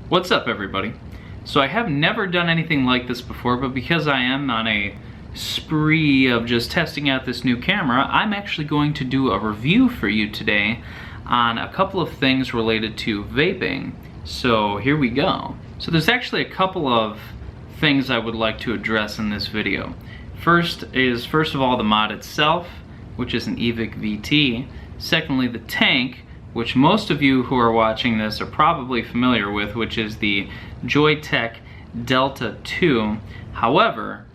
What's up, everybody? So I have never done anything like this before, but because I am on a spree of just testing out this new camera, I'm actually going to do a review for you today on a couple of things related to vaping. So here we go. So there's actually a couple of things I would like to address in this video. First of all, the mod itself, which is an Evic VT. Secondly, the tank, which most of you who are watching this are probably familiar with, which is the Joyetech Delta II. However,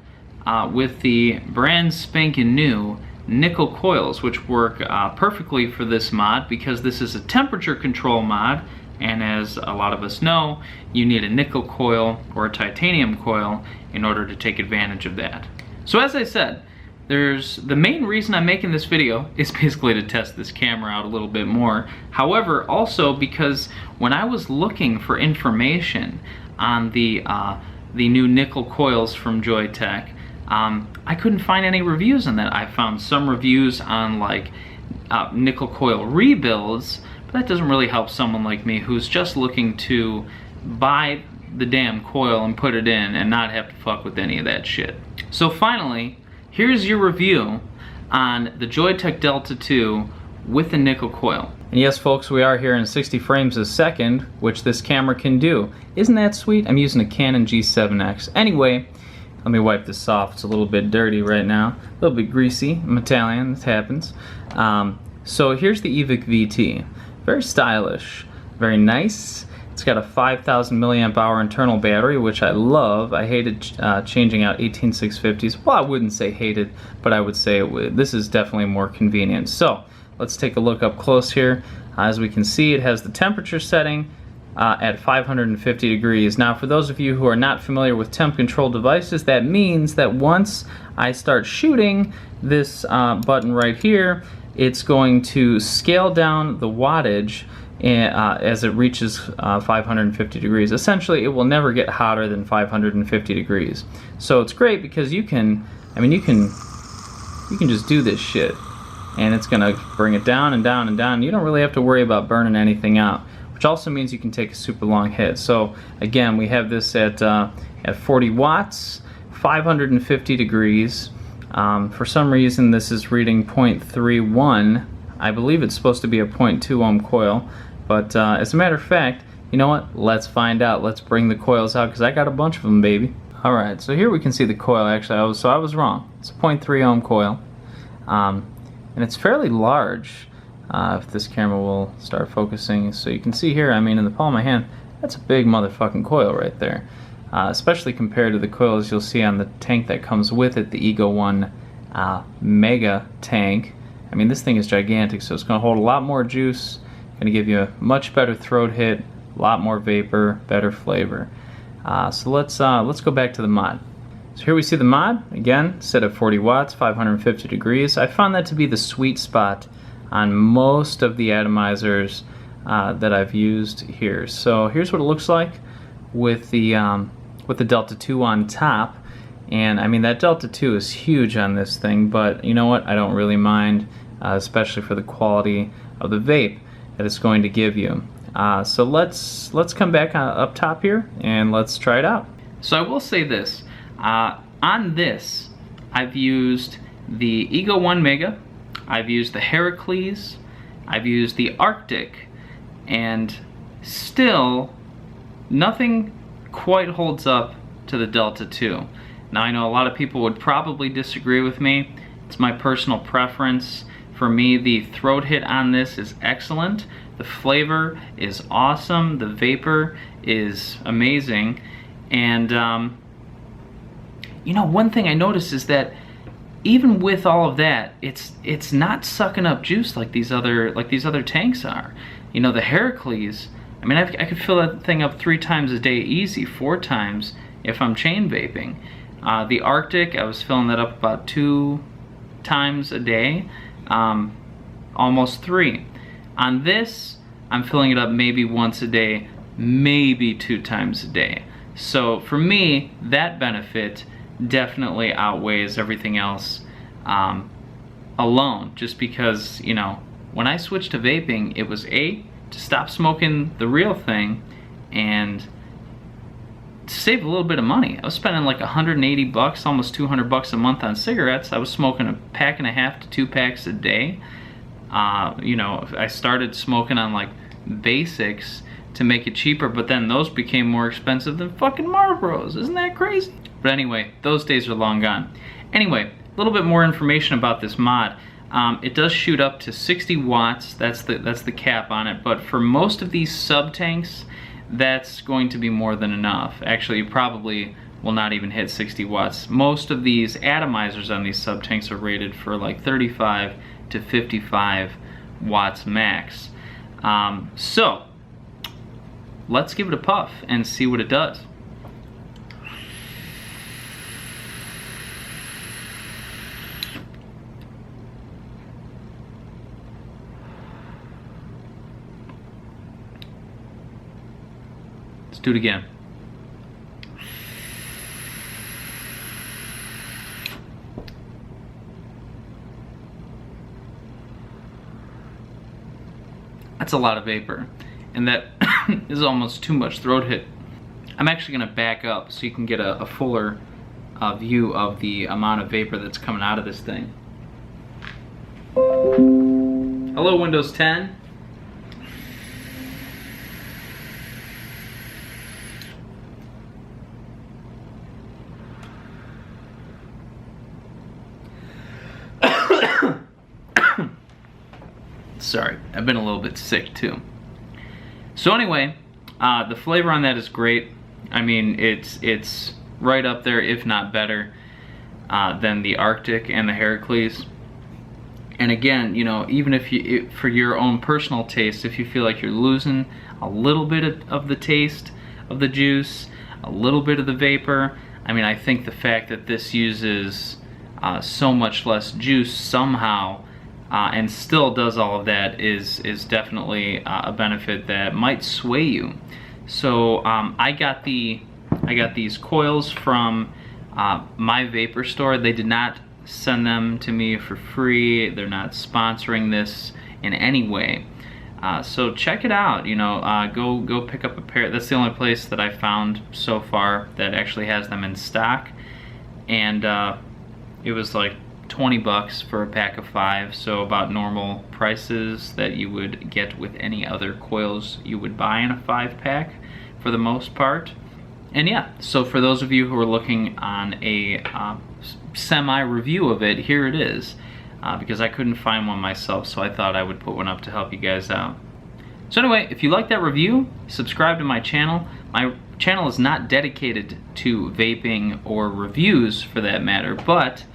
with the brand spanking new nickel coils, which work perfectly for this mod because this is a temperature control mod, and as a lot of us know, you need a nickel coil or a titanium coil in order to take advantage of that. So as I said, the main reason I'm making this video is basically to test this camera out a little bit more. However, also because when I was looking for information on the new nickel coils from Joyetech, I couldn't find any reviews on that. I found some reviews on like nickel coil rebuilds, but that doesn't really help someone like me who's just looking to buy the damn coil and put it in and not have to fuck with any of that shit. So finally, here's your review on the Joyetech Delta II with the nickel coil. And yes, folks, we are here in 60 frames a second, which this camera can do. Isn't that sweet? I'm using a Canon G7X. Anyway, let me wipe this off. It's a little bit dirty right now, a little bit greasy. I'm Italian, this happens. So here's the Evic VT. Very stylish, very nice. It's got a 5,000 milliamp hour internal battery, which I love. I hated changing out 18650s. Well, I wouldn't say hated, but I would say this is definitely more convenient. So let's take a look up close here. As we can see, it has the temperature setting at 550 degrees. Now, for those of you who are not familiar with temp control devices, that means that once I start shooting this button right here, it's going to scale down the wattage as it reaches 550 degrees. Essentially, it will never get hotter than 550 degrees. So it's great because you can just do this shit, and it's gonna bring it down and down and down. You don't really have to worry about burning anything out, which also means you can take a super long hit. So again, we have this at 40 watts, 550 degrees. For some reason, this is reading 0.31. I believe it's supposed to be a 0.2 ohm coil, but as a matter of fact, you know what? Let's find out. Let's bring the coils out because I got a bunch of them, baby. All right, so here we can see the coil. Actually, I was wrong. It's a 0.3 ohm coil, and it's fairly large. If this camera will start focusing, so you can see here. I mean, in the palm of my hand, that's a big motherfucking coil right there. Especially compared to the coils you'll see on the tank that comes with it, the Ego 1 Mega tank. I mean, this thing is gigantic, so it's going to hold a lot more juice, going to give you a much better throat hit, a lot more vapor, better flavor. So let's go back to the mod. So here we see the mod, again, set at 40 watts, 550 degrees. I found that to be the sweet spot on most of the atomizers that I've used here. So here's what it looks like with the Delta II on top. And I mean, that Delta II is huge on this thing, but you know what? I don't really mind, especially for the quality of the vape that it's going to give you. So let's come back up top here and let's try it out. So I will say this, on this, I've used the Ego 1 Mega, I've used the Heracles, I've used the Arctic, and still nothing quite holds up to the Delta II. Now, I know a lot of people would probably disagree with me. It's my personal preference. For me, the throat hit on this is excellent. The flavor is awesome. The vapor is amazing. And you know, one thing I noticed is that even with all of that, it's not sucking up juice like these other tanks are. You know, the Heracles, I mean, I could fill that thing up 3 times a day easy, 4 times if I'm chain vaping. The Arctic, I was filling that up about 2 times a day, almost 3. On this, I'm filling it up maybe once a day, maybe 2 times a day. So for me, that benefit definitely outweighs everything else alone, just because, you know, when I switched to vaping, it was A, to stop smoking the real thing, and saved a little bit of money. I was spending like 180 bucks, almost 200 bucks a month on cigarettes. I was smoking a pack and a half to 2 packs a day. You know, I started smoking on like basics to make it cheaper, but then those became more expensive than fucking Marlboros. Isn't that crazy? But anyway, those days are long gone. Anyway, a little bit more information about this mod. It does shoot up to 60 watts. That's the cap on it. But for most of these sub tanks, that's going to be more than enough. Actually, you probably will not even hit 60 watts. Most of these atomizers on these sub tanks are rated for like 35 to 55 watts max. So let's give it a puff and see what it does. Let's do it again. That's a lot of vapor, and that is almost too much throat hit. I'm actually going to back up so you can get a fuller view of the amount of vapor that's coming out of this thing. Hello, Windows 10. Sorry, I've been a little bit sick too. So anyway, the flavor on that is great. I mean, it's right up there, if not better, than the Arctic and the Heracles. And again, you know, even if you, for your own personal taste, if you feel like you're losing a little bit of the taste of the juice, a little bit of the vapor, I mean, I think the fact that this uses so much less juice somehow and still does all of that is definitely a benefit that might sway you. So I got these coils from my vapor store. They did not send them to me for free. They're not sponsoring this in any way. So check it out. You know, go pick up a pair. That's the only place that I found so far that actually has them in stock, and it was like 20 bucks for a pack of 5, so about normal prices that you would get with any other coils you would buy in a 5-pack for the most part. And yeah, so for those of you who are looking on a semi-review of it, here it is, because I couldn't find one myself, so I thought I would put one up to help you guys out. So anyway, if you like that review, subscribe to my channel. My channel is not dedicated to vaping or reviews for that matter, but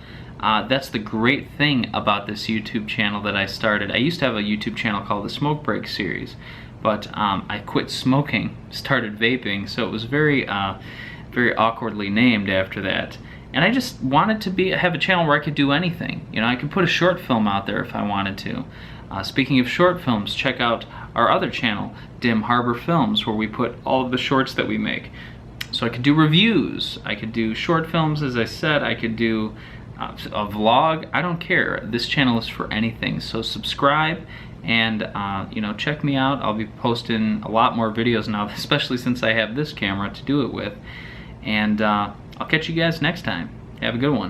that's the great thing about this YouTube channel that I started. I used to have a YouTube channel called the Smoke Break Series, but I quit smoking, started vaping, so it was very awkwardly named after that. And I just wanted to have a channel where I could do anything. You know, I could put a short film out there if I wanted to. Speaking of short films, check out our other channel, Dim Harbor Films, where we put all of the shorts that we make. So I could do reviews, I could do short films, as I said, I could do a vlog. I don't care. This channel is for anything. So subscribe and you know, check me out. I'll be posting a lot more videos now, especially since I have this camera to do it with. And I'll catch you guys next time. Have a good one.